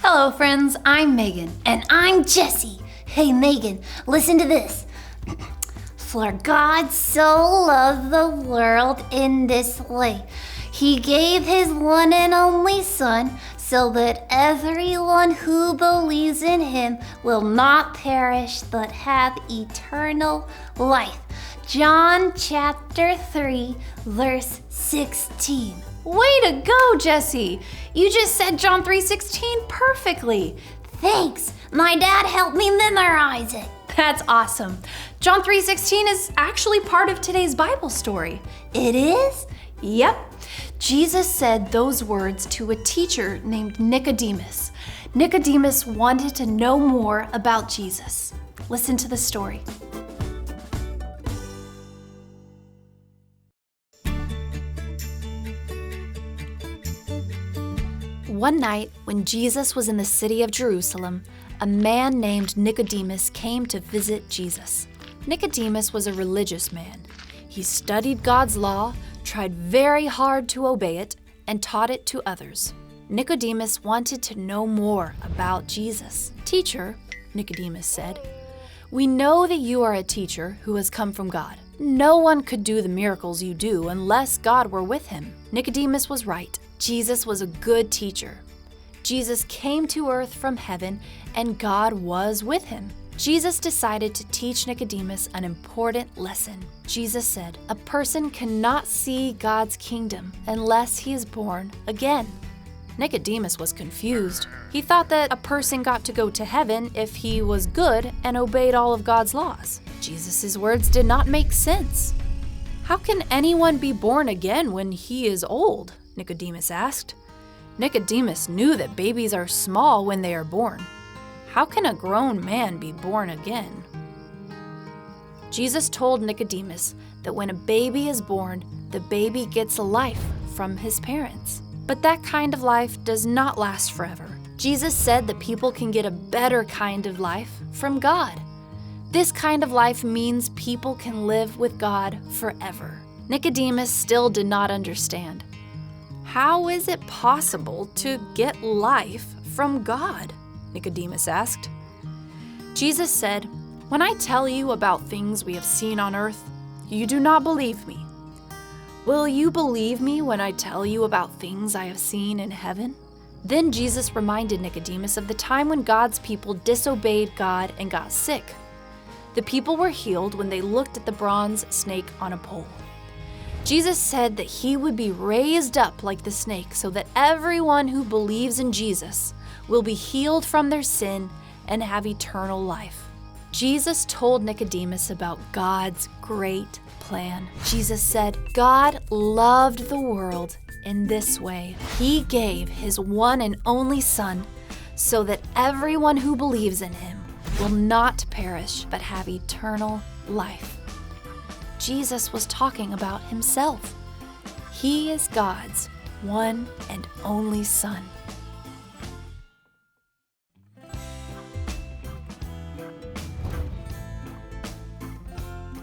Hello friends, I'm Megan. And I'm Jesse. Hey Megan, listen to this. For God so loved the world in this way. He gave his one and only Son, so that everyone who believes in him will not perish but have eternal life. John chapter 3, verse 16. Way to go, Jesse! You just said John 3:16 perfectly. Thanks. My dad helped me memorize it. That's awesome. John 3:16 is actually part of today's Bible story. It is? Yep. Jesus said those words to a teacher named Nicodemus. Nicodemus wanted to know more about Jesus. Listen to the story. One night, when Jesus was in the city of Jerusalem, a man named Nicodemus came to visit Jesus. Nicodemus was a religious man. He studied God's law, tried very hard to obey it, and taught it to others. Nicodemus wanted to know more about Jesus. "Teacher," Nicodemus said, "we know that you are a teacher who has come from God. No one could do the miracles you do unless God were with him." Nicodemus was right. Jesus was a good teacher. Jesus came to earth from heaven, and God was with him. Jesus decided to teach Nicodemus an important lesson. Jesus said, "A person cannot see God's kingdom unless he is born again." Nicodemus was confused. He thought that a person got to go to heaven if he was good and obeyed all of God's laws. Jesus' words did not make sense. "How can anyone be born again when he is old?" Nicodemus asked. Nicodemus knew that babies are small when they are born. How can a grown man be born again? Jesus told Nicodemus that when a baby is born, the baby gets a life from his parents. But that kind of life does not last forever. Jesus said that people can get a better kind of life from God. This kind of life means people can live with God forever. Nicodemus still did not understand. How is it possible to get life from God? Nicodemus asked. Jesus said, "When I tell you about things we have seen on earth, you do not believe me. Will you believe me when I tell you about things I have seen in heaven?" Then Jesus reminded Nicodemus of the time when God's people disobeyed God and got sick. The people were healed when they looked at the bronze snake on a pole. Jesus said that he would be raised up like the snake so that everyone who believes in Jesus will be healed from their sin and have eternal life. Jesus told Nicodemus about God's great plan. Jesus said, "God loved the world in this way. He gave his one and only Son so that everyone who believes in him will not perish but have eternal life." Jesus was talking about himself. He is God's one and only Son.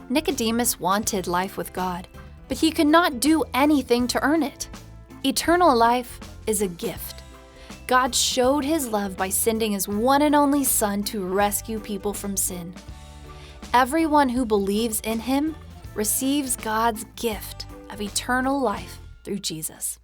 Nicodemus wanted life with God, but he could not do anything to earn it. Eternal life is a gift. God showed his love by sending his one and only Son to rescue people from sin. Everyone who believes in him receives God's gift of eternal life through Jesus.